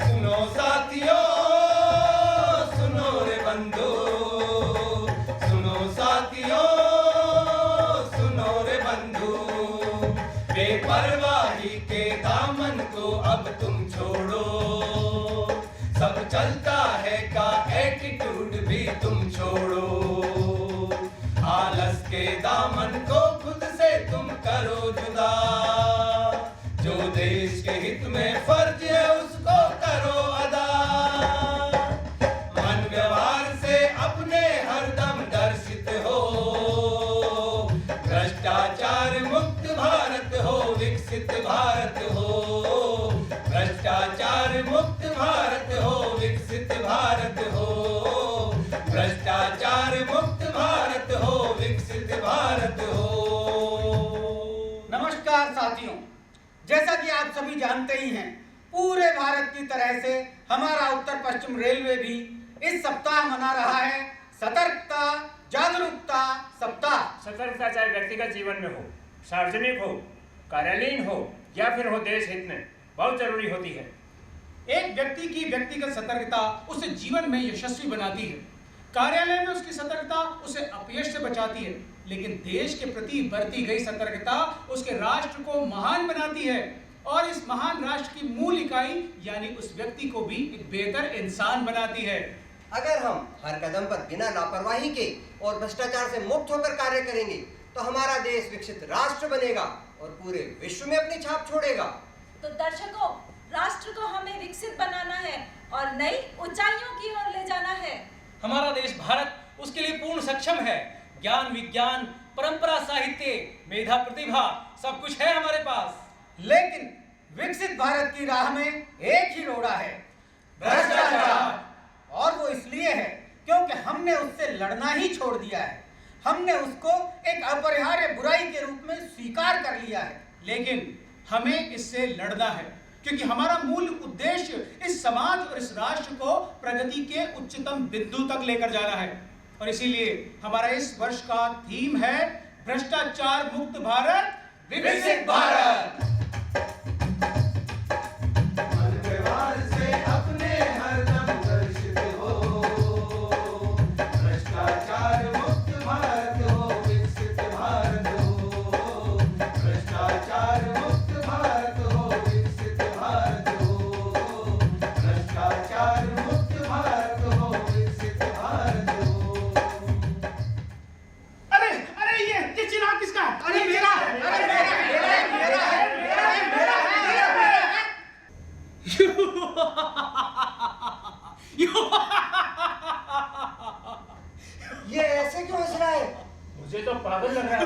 सुनो साथियों, सुनो रे बंधु, सुनो साथियों, सुनो रे बंधु। बेपरवाही के दामन को अब तुम छोड़ो, सब चलता है का एटीट्यूड भी तुम छोड़ो। आलस के दामन को खुद से तुम करो जुदा, जो देश के हित में फर्ज है उसको करो अदा। मन व्यवहार से अपने हरदम दर्शित हो, भ्रष्टाचार मुक्त भारत हो, विकसित भारत हो। भ्रष्टाचार मुक्त भारत हो, विकसित भारत हो। भ्रष्टाचार मुक्त भारत हो, विकसित भारत हो। नमस्कार साथियों, जैसा कि आप सभी जानते ही हैं, पूरे भारत की तरह से हमारा उत्तर पश्चिम रेलवे भी इस सप्ताह मना रहा है सतर्कता जागरूकता सप्ताह। सतर्कता चाहे व्यक्तिगत जीवन में हो, सार्वजनिक हो, कार्यालयीन हो या फिर हो देश हित में, बहुत जरूरी होती है। एक व्यक्ति की व्यक्तिगत सतर्कता उसे जीवन में यशस्वी बनाती है, कार्यालय में उसकी सतर्कता उसे अपयश से बचाती है, लेकिन देश के प्रति बरती गई सतर्कता उसके राष्ट्र को महान बनाती है और इस महान राष्ट्र की मूल इकाई यानी उस व्यक्ति को भी एक बेहतर इंसान बनाती है। अगर हम हर कदम पर बिना लापरवाही के और भ्रष्टाचार से मुक्त होकर कार्य करेंगे तो हमारा देश विकसित राष्ट्र बनेगा और पूरे विश्व में अपनी छाप छोड़ेगा। तो दर्शकों, राष्ट्र को हमें विकसित बनाना है और नई ऊंचाइयों की ओर ले जाना है। हमारा देश भारत उसके लिए पूर्ण सक्षम है। ज्ञान विज्ञान परंपरा साहित्य मेधा प्रतिभा सब कुछ है हमारे पास, लेकिन विकसित भारत की राह में एक ही रोड़ा है, भ्रष्टाचार। और वो इसलिए है क्योंकि हमने उससे लड़ना ही छोड़ दिया है। हमने उसको एक अपरिहार्य बुराई के रूप में स्वीकार कर लिया है। लेकिन हमें इससे लड़ना है क्योंकि हमारा मूल उद्देश्य इस समाज और इस राष्ट्र को प्रगति के उच्चतम बिंदु तक लेकर जाना है। और इसीलिए हमारा इस वर्ष का थीम है भ्रष्टाचार मुक्त भारत, विकसित भारत। मन व्यवहार से अपने हरदम दर्शित हो, भ्रष्टाचार मुक्त भारत हो, विकसित भारत हो। भ्रष्टाचार मुक्त भारत हो, विकसित भारत हो। भ्रष्टाचार मुक्त भारत हो, विकसित भारत हो। अरे अरे ये चिराग किसका है? अरे मेरा ये ऐसे क्यों हंस रहा है? मुझे तो पागल लग रहा है।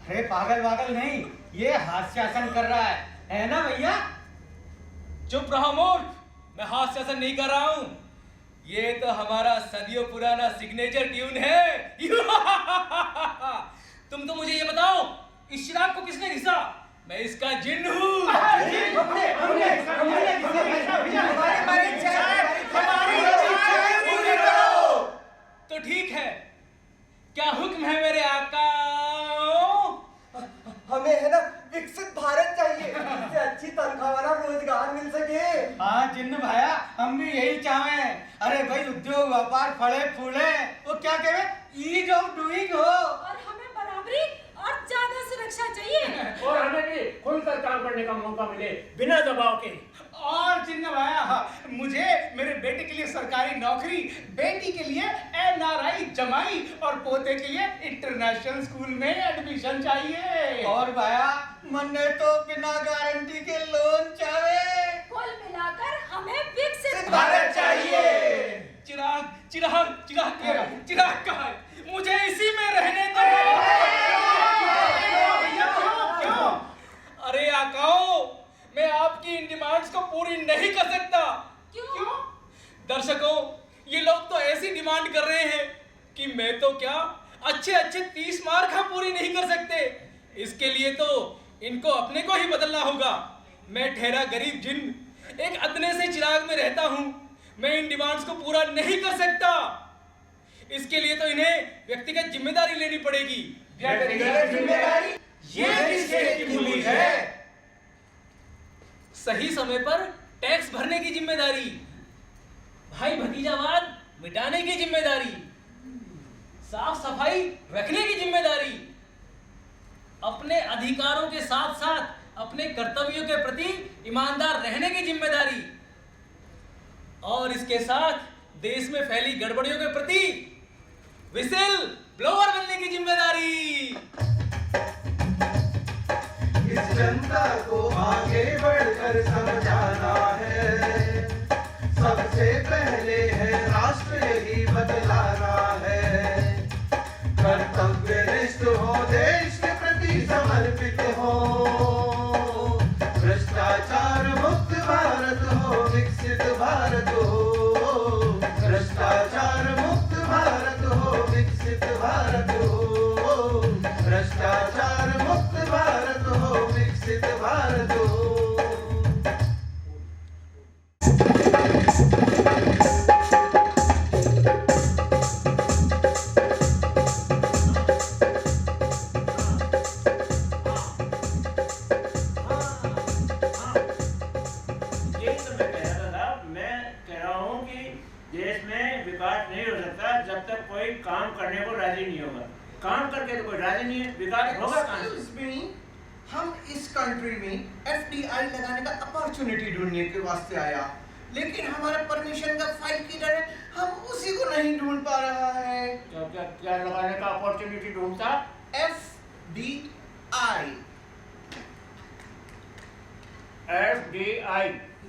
अरे पागल नहीं, ये हास्यासन कर रहा है ना भैया? चुप रहो मूर्ख, मैं हास्यासन नहीं कर रहा हूँ। ये तो हमारा सदियों पुराना सिग्नेचर ट्यून है। तुम तो मुझे ये बताओ, इस चिराग को किसने घिसा? मैं इसका जिन हूँ। तो ठीक है, क्या हुक्म है मेरे आका? हमें है ना विकसित भारत चाहिए, इससे अच्छी तनख्वाह वाला रोजगार मिल सके। हाँ जिन्न भाया, हम भी यही चाहें। अरे भाई उद्योग व्यापार फले फूले, वो क्या कहे, ईज ऑफ डूइंग हो। और हमें बराबरी और ज्यादा सुरक्षा चाहिए और हमें भी खुलकर काम करने का मौका मिले बिना दबाव के। और जिन्न भाया, मुझे मेरे बेटे के लिए सरकारी नौकरी, बेटी के लिए NRI जमाई और पोते के लिए इंटरनेशनल स्कूल में एडमिशन चाहिए। और भाया, मन ने तो बिना गारंटी के लोन चाहे। कुल मिलाकर हमें विकसित भारत चाहिए। चिराग चिराग चिराग चिराग कहाँ है? मुझे इसी में रहने दो। क्यों? अरे आकाओ, मैं आपकी इन डिमांड्स को पूरी नहीं कर सकता। क्यों? दर्शकों, ये लोग तो ऐसी डिमांड कर रहे हैं कि मैं तो क्या अच्छे 30 मार्क पूरी नहीं कर सकते। इसके लिए तो इनको अपने को ही बदलना होगा। मैं ठहरा गरीब जिन, एक अदने से चिराग में रहता हूँ। मैं इन डिमांड्स को पूरा नहीं कर सकता। इसके लिए तो इन्हें व्यक्तिगत जिम्मेदारी लेनी पड़ेगी। व्यक्तिगत जिम्मेदारी? ये किस खेत की मूली है? सही समय पर टैक्स भरने की जिम्मेदारी, भाई भतीजावाद मिटाने की जिम्मेदारी, साफ सफाई रखने की जिम्मेदारी, अपने अधिकारों के साथ साथ अपने कर्तव्यों के प्रति ईमानदार रहने की जिम्मेदारी, और इसके साथ देश में फैली गड़बड़ियों के प्रति विसिल ब्लोअर बनने की जिम्मेदारी। इस जनता को आगे बढ़कर समझाना है, सबसे पहले है राष्ट्र यही बदलाना है। कर्तव्यनिष्ठ हो, देश के प्रति समर्पित हो, भ्रष्टाचार मुक्त भारत हो, विकसित भारत हो, भ्रष्टाचार मुक्त भारत हो, विकसित भारत हो, भ्रष्टाचार मुक्त भारत हो, विकसित भारत हो। काम करने को राजी नहीं होगा। काम करके तो कोई राजी नहीं है, विकास होगा कहां से? हम इस कंट्री में FDI लगाने का अपॉर्चुनिटी ढूंढने के वास्ते आया, लेकिन हमारा परमिशन का फाइल किधर है, हम उसी को नहीं ढूंढ पा रहा है। क्या लगाने का अपॉर्चुनिटी ढूंढता? FDI,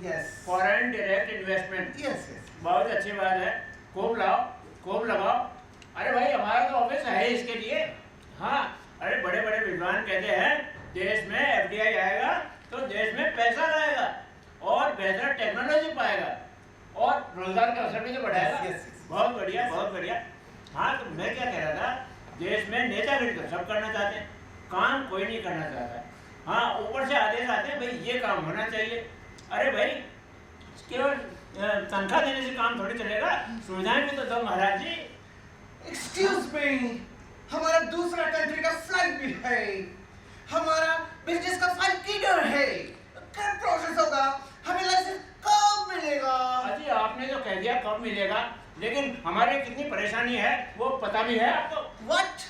yes, foreign direct investment. Yes, बहुत अच्छी बात है, खूब लाओ, खूब लगाओ। अरे भाई हमारा तो ऑफिस है इसके लिए। हाँ, अरे बड़े बड़े विद्वान कहते हैं देश में FDI आएगा तो देश में पैसा आएगा और बेहतर टेक्नोलॉजी पाएगा और रोजगार का अवसर भी तो बढ़ाएगा। बहुत बढ़िया, बहुत बढ़िया। हाँ, तो मैं क्या कह रहा था, देश में नेतागिरी तो सब करना चाहते हैं, काम कोई नहीं करना चाहता। हाँ, ऊपर से आदेश आते हैं भाई ये काम होना चाहिए। अरे भाई केवल तनख्वाह देने से काम थोड़ी चलेगा, सुविधाएं भी तो दो महाराज जी। एक्सक्यूज मी, हमारा दूसरा कंट्री का फ्लाइट भी है, हमारा बिजनेस का फाइल किधर है, क्या प्रोसेस होगा, हमें लाइसेंस कब मिलेगा? अजी आपने तो कह दिया कब मिलेगा, लेकिन हमारी कितनी परेशानी है वो पता भी है आपको। व्हाट?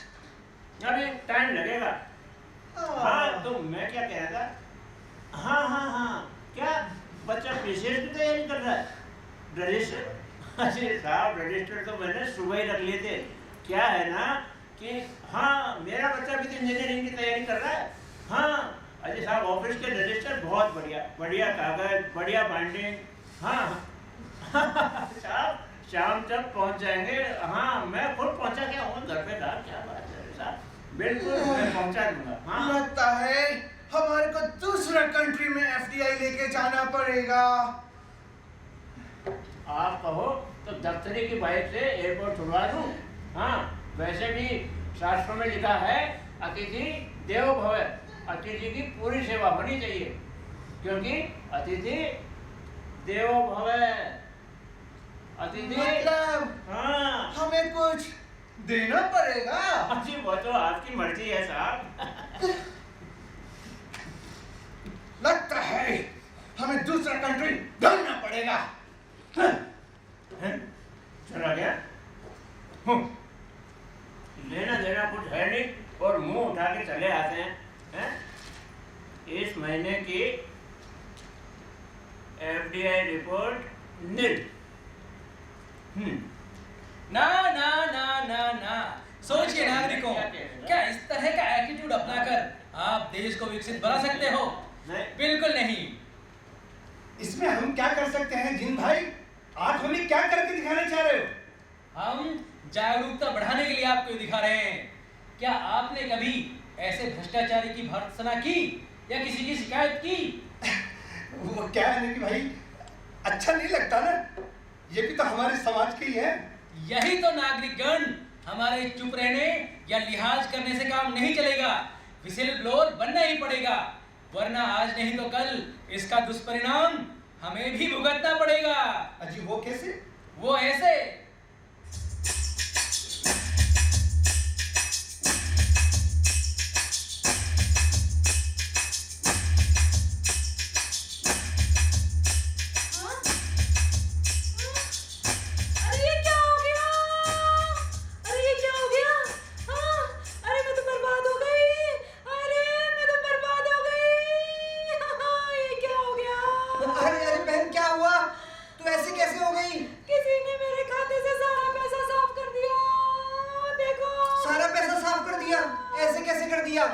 अभी टाइम लगेगा। हाँ, तो मैं क्या कह रहा था, हाँ, क्या बच्चा PCS की तैयारी कर रहा है? रजिस्टर? अरे साहब, रजिस्टर तो मैंने सुबह ही रख लिए थे। क्या है ना कि हाँ, मेरा बच्चा भी तो इंजीनियरिंग की तैयारी कर रहा है। हाँ अजय साहब, ऑफिस के रजिस्टर बहुत बढ़िया, बढ़िया कागज, बढ़िया बाइंडिंग। हाँ साहब, शाम तक पहुंच जाएंगे। हाँ, मैं खुद पहुंचा क्या हूँ घर पे। क्या बात है साहब, बिल्कुल मैं पहुंचा दूंगा। हाँ, लगता है हमारे को दूसरा कंट्री में FDI लेके जाना पड़ेगा। आप कहो तो दफ्तरी की बाइक से एयरपोर्ट छुड़वा दूं। हाँ, वैसे भी शास्त्रों में लिखा है अतिथि देवो भव, अतिथि की पूरी सेवा होनी चाहिए, क्योंकि अतिथि देवो भव। अतिथि मतलब हाँ, हमें कुछ देना पड़ेगा? अच्छी, वो तो आपकी मर्जी है साहब। लगता है हमें दूसरा कंट्री ढूंढना पड़ेगा। चला गया, लेना देना कुछ है नहीं और मुंह उठा के चले आते हैं। इस महीने की FDI रिपोर्ट नील। ना ना ना ना ना, सोचिए नागरिकों, क्या इस तरह का एटीट्यूड अपनाकर आप देश को विकसित बना सकते हो? बिल्कुल नहीं। इसमें हम क्या कर सकते हैं जिन भाई? आप हमें क्या करके दिखाना चाह रहे हो? हम जागरूकता बढ़ाने के लिए आपको दिखा रहे हैं। क्या आपने कभी ऐसे भ्रष्टाचारी की भर्त्सना की या किसी की शिकायत की? वो क्या है कि भाई अच्छा नहीं लगता ना, ये भी तो हमारे समाज के ही है। यही तो नागरिकगण, हमारे चुप रहने या लिहाज करने से काम नहीं चलेगा, विसिल ब्लोअर बनना ही पड़ेगा, वरना आज नहीं तो कल इसका दुष्परिणाम हमें भी भुगतना पड़ेगा। अजी वो कैसे? वो ऐसे, तो ऐसे कैसे हो गई? किसी ने मेरे खाते से सारा पैसा साफ कर दिया। देखो। सारा पैसा साफ कर दिया? ऐसे कैसे कर दिया?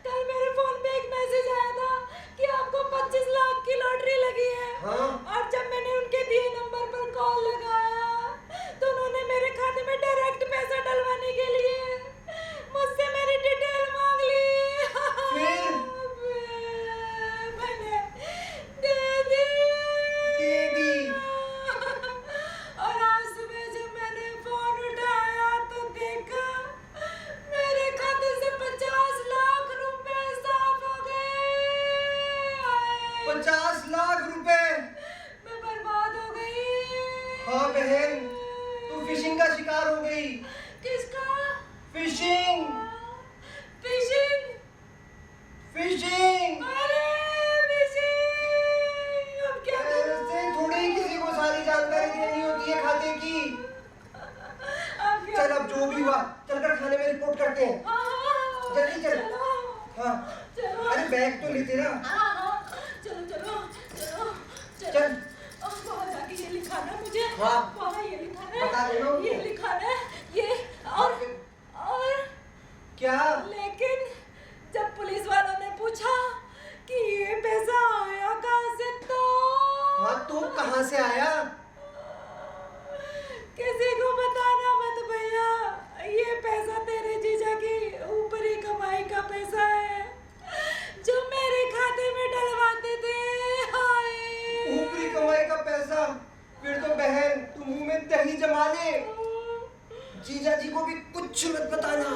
कल मेरे फोन पे एक मैसेज आया था कि आपको 25 लाख की लॉटरी लगी है। हाँ? और जब मैंने उनके दिए नंबर पर कॉल लगाया तो उन्होंने मेरे खाते में डायरेक्ट पैसा डलवाने के लिए मुझसे मेरी डिटेल मांग ली। फिर? मैंने दे दी। और आज सुबह जब मैंने फोन उठाया तो देखा मेरे खाते से 50 लाख रुपए साफ हो गए। 50 लाख रुपए? मैं बर्बाद हो गई। हाँ बहन, तू फिशिंग का शिकार हो गई। किसका? फिशिंग। फिशिंग। फिशिंग। अरे फिशिंग। अब क्या करूं? ऐसे थोड़ी किसी को सारी जानकारी देनी होती है खाते की। अब क्या चल अब जो भी हुआ, चलकर थाने में रिपोर्ट करते हैं। हाँ, जल्दी चल। चलो। हाँ। चलो। अरे बैग तो ले तेरा। हाँ, चलो चलो चलो चल। वहाँ जाके ये लिखाना है मुझे। हाँ। वहाँ ये लिखाना है। बता देना उनको। ये लिखाना है ये और क्या? लेकिन जब पुलिस वालों ने पूछा कि ये पैसा आया कहाँ से तो हाँ तो कहाँ से आया? किसी को बताना मत भैया। ये पैसा तेरे जीजा की ऊपरी कमाई का पैसा है जो मेरे खाते में डलवाते थे। हाय। ऊपरी कमाई का पैसा? फिर तो बहन तू मुंह में दही जमा ले। जीजा जी को भी कुछ मत बताना।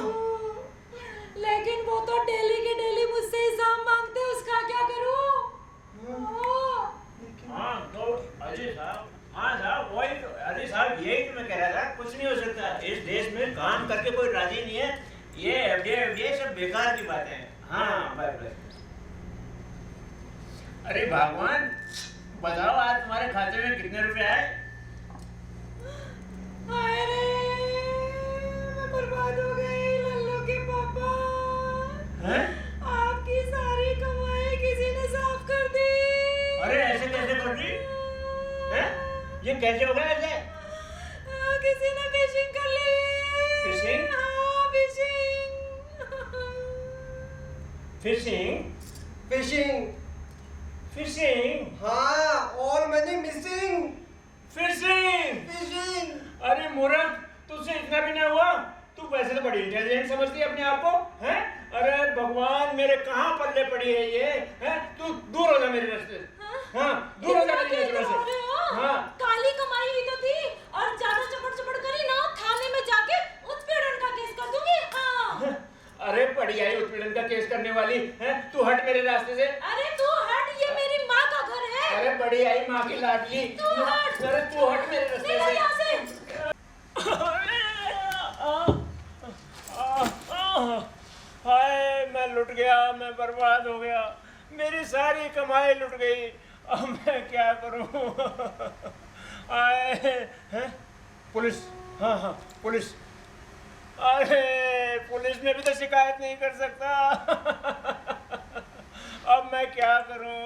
लेकिन वो तो डेली के डेली मुझसे हिसाब मांगते, उसका क्या करूं? हाँ तो अली साहब, हाँ साहब वही तो, अली साहब यही तो मैं कह रहा था, कुछ नहीं हो सकता इस देश में, काम करके कोई राजी नहीं है। ये एफडीए सब बेकार की बातें हैं। हाँ बस। अरे भगवान बताओ आज तुम्हारे खाते में कितने रुपए आए? अरे मैं बर्बाद हो गई लल्लू के पापा। हैं? आपकी सारी कमाई किसी ने साफ कर दी। अरे ऐसे कैसे कर दी? हैं? ये कैसे हो गया ऐसे? किसी ने फिशिंग कर ली। फिशिंग? हाँ फिशिंग। फिशिंग? फिशिंग? फिशिंग? हाँ, और मैंने मिसिंग। फिशिंग? फिशिंग। अरे मूर्ख, तुझसे इतना भी नहीं हुआ? तू वैसे तो बड़ी इंटेलिजेंट समझती है अपने आप को, हैं? अरे भगवान मेरे कहाँ पल्ले पड़ी है ये, हैं? तू दूर हो जा मेरे रास्ते से। हाँ, दूर हो जा मेरे नजरों से। हाँ। काली कमाई ही तो थी और ज्यादा चपड़ करी ना थाने में जाके उत्पीड़न का केस कर दूंगी। हाँ। अरे पड़ी आई उत्पीड़न का केस करने वाली, हैं? तू हट मेरे रास्ते से। अरे तू हट, ये मेरी माँ का घर है। अरे बड़ी आई माँ की लाडली। तू हट। अरे तू हट मेरे रास्ते निकल से। यहाँ से। हाय मैं लुट गया, मैं बर्बाद हो गया, मेरी सारी कमाई लुट गई। अब मैं क्या करूं? हाय हैं? पुलिस? हाँ हाँ पुलिस। अरे पुलिस में भी तो शिकायत नहीं कर सकता। अब मैं क्या करूं?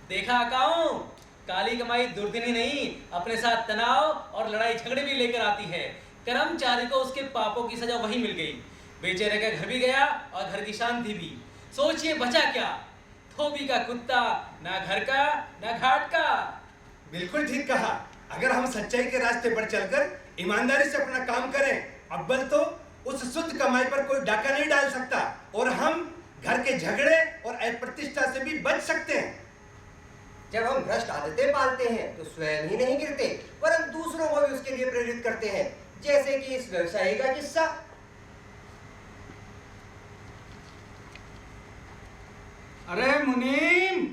देखा काऊ, काली कमाई दुर्दिनी नहीं, अपने साथ तनाव और लड़ाई झगड़े भी लेकर आती है। कर्मचारी को उसके पापों की सजा वही मिल गई, बेचारे का घर भी गया और घर की शांति भी। सोचिए बचा क्या? धोबी का कुत्ता, ना घर का ना घाट का। बिल्कुल ठीक कहा। अगर हम सच्चाई के रास्ते पर चलकर ईमानदारी से अपना काम करें, अव्वल तो उस शुद्ध कमाई पर कोई डाका नहीं डाल सकता और हम घर के झगड़े और अप्रतिष्ठा से भी बच सकते हैं। जब हम भ्रष्ट आदतें पालते हैं तो स्वयं ही नहीं गिरते, वरन दूसरों को भी उसके लिए प्रेरित करते हैं, जैसे कि इस व्यवसायी का किस्सा। अरे मुनीम,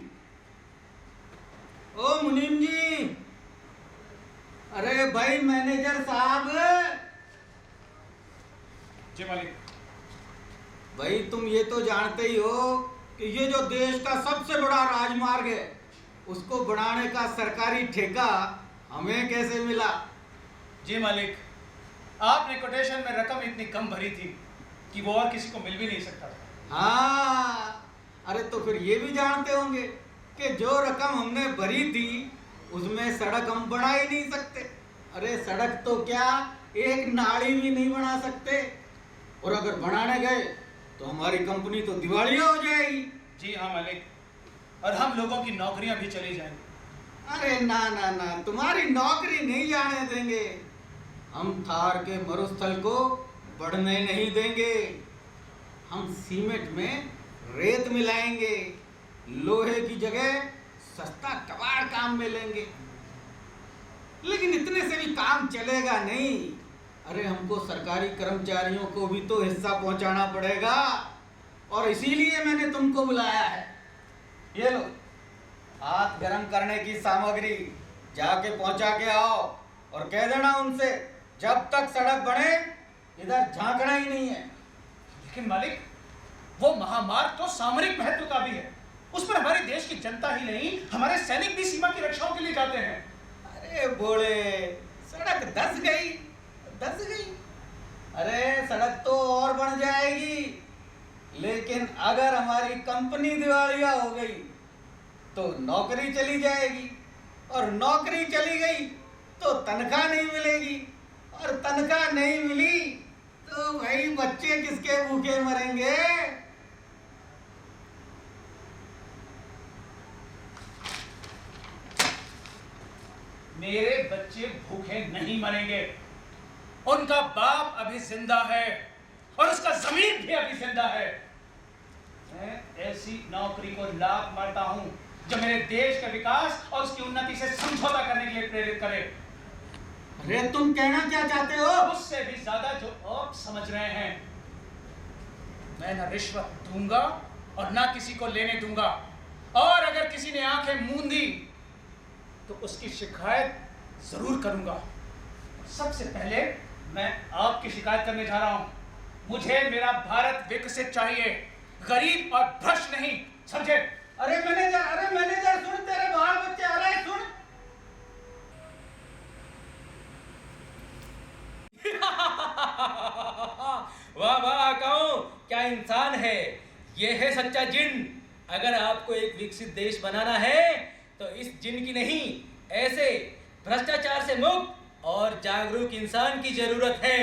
ओ मुनीम जी, अरे भाई मैनेजर साहब। जी मालिक। भाई तुम ये तो जानते ही हो कि ये जो देश का सबसे बड़ा राजमार्ग है उसको बनाने का सरकारी ठेका हमें कैसे मिला? जी मालिक, आपने कोटेशन में रकम इतनी कम भरी थी कि वो और किसी को मिल भी नहीं सकता था। हाँ, अरे तो फिर ये भी जानते होंगे कि जो रकम हमने भरी थी उसमें सड़क हम बना ही नहीं सकते। अरे सड़क तो क्या, एक नाली भी नहीं बना सकते, और अगर बनाने गए तो हमारी कंपनी तो दिवालिया हो जाएगी। जी हाँ मालिक, और हम लोगों की नौकरियां भी चली जाएंगी। अरे ना ना ना, तुम्हारी नौकरी नहीं जाने देंगे। हम थार के मरुस्थल को बढ़ने नहीं देंगे। हम सीमेंट में रेत मिलाएंगे, लोहे की जगह सस्ता कबाड़ काम में लेंगे। लेकिन इतने से भी काम चलेगा नहीं। अरे हमको सरकारी कर्मचारियों को भी तो हिस्सा पहुंचाना पड़ेगा, और इसीलिए मैंने तुमको बुलाया है। ये लो हाथ गरम करने की सामग्री, जाके पहुंचा के आओ और कह देना उनसे जब तक सड़क बने इधर झांकना ही नहीं है। लेकिन मालिक, वो महामार्ग तो सामरिक महत्व का भी है। उस पर हमारे देश की जनता ही नहीं, हमारे सैनिक भी सीमा की रक्षाओं के लिए जाते हैं। अरे बोले, सड़क धस गई। अरे सड़क तो और बन जाएगी, लेकिन अगर हमारी कंपनी दिवालिया हो गई तो नौकरी चली जाएगी, और नौकरी चली गई तो तनख्वाह नहीं मिलेगी, और तनख्वाह नहीं मिली तो भाई बच्चे किसके भूखे मरेंगे। मेरे बच्चे भूखे नहीं मरेंगे। उनका बाप अभी जिंदा है और उसका जमीन भी अभी जिंदा है। मैं ऐसी नौकरी को लात मारता हूं जो मेरे देश के विकास और उसकी उन्नति से समझौता करने के लिए प्रेरित करे। अरे तुम कहना क्या चाहते हो? उससे भी ज्यादा जो आप समझ रहे हैं। मैं ना रिश्वत दूंगा और ना किसी को लेने दूंगा, और अगर किसी ने आंखें मूंदी तो उसकी शिकायत जरूर करूंगा। सबसे पहले मैं आपकी शिकायत करने जा रहा हूं। मुझे मेरा भारत विकसित चाहिए, गरीब और भ्रष्ट नहीं, समझे? अरे मैनेजर सुन, तेरे बाल बच्चे आ रहे हैं, सुन। वाह वाह कहूं, क्या इंसान है। ये है सच्चा जिन। अगर आपको एक विकसित देश बनाना है तो इस जिन की नहीं, ऐसे भ्रष्टाचार से मुक्त और जागरूक इंसान की जरूरत है।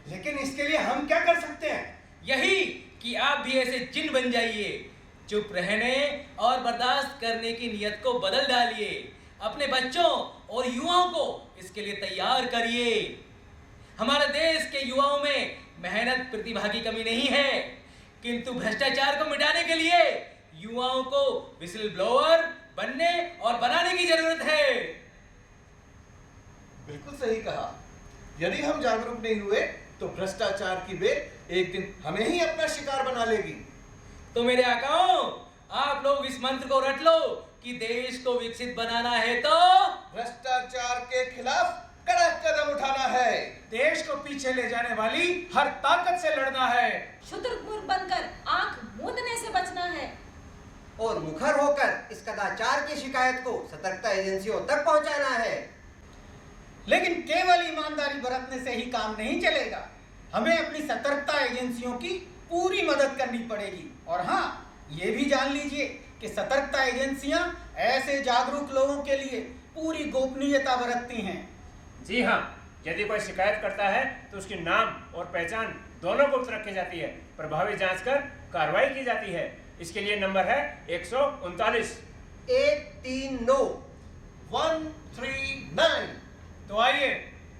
लेकिन इसके लिए हम क्या कर सकते हैं? यही कि आप भी ऐसे जिन बन जाइए। चुप रहने और बर्दाश्त करने की नियत को बदल डालिए। अपने बच्चों और युवाओं को इसके लिए तैयार करिए। हमारे देश के युवाओं में मेहनत प्रतिभा की कमी नहीं है, किंतु भ्रष्टाचार को मिटाने के लिए युवाओं को विसल ब्लोअर बनने और बनाने की जरूरत है। बिल्कुल सही कहा। यदि हम जागरूक नहीं हुए तो भ्रष्टाचार की बेल एक दिन हमें ही अपना शिकार बना लेगी। तो मेरे आकाओं, आप लोग इस मंत्र को रट लो कि देश को विकसित बनाना है तो भ्रष्टाचार के खिलाफ कड़ा कदम उठाना है, देश को पीछे ले जाने वाली हर ताकत से लड़ना है, शुतुरमुर्ग बनकर आंख मूंदने से बचना है, और मुखर होकर इस कदाचार की शिकायत को सतर्कता एजेंसियों तक पहुंचाना है। लेकिन केवल ईमानदारी बरतने से ही काम नहीं चलेगा। हमें अपनी सतर्कता एजेंसियों की पूरी मदद करनी पड़ेगी। और हाँ, ये भी जान लीजिए कि सतर्कता एजेंसियां ऐसे जागरूक लोगों के लिए पूरी गोपनीयता बरतती हैं। जी हाँ, यदि कोई शिकायत करता है तो उसकी नाम और पहचान दोनों गुप्त रखी जाती है। प्रभावी जांच कर कार्रवाई की जाती है। इसके लिए नंबर है 139 139। तो आइए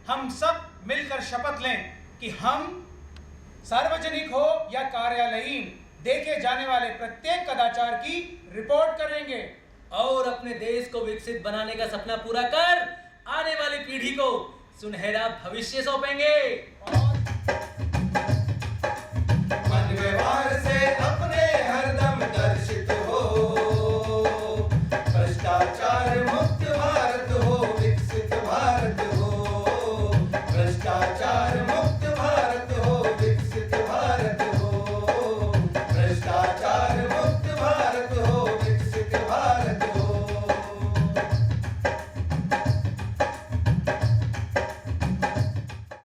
हम सब मिलकर शपथ लें कि हम सार्वजनिक हो या कार्यालयीन देखे जाने वाले प्रत्येक कदाचार की रिपोर्ट करेंगे और अपने देश को विकसित बनाने का सपना पूरा कर आने वाली पीढ़ी को सुनहरा भविष्य सौंपेंगे। मन व्यवहार से अपने हरदम दर्शित हो भ्रष्टाचार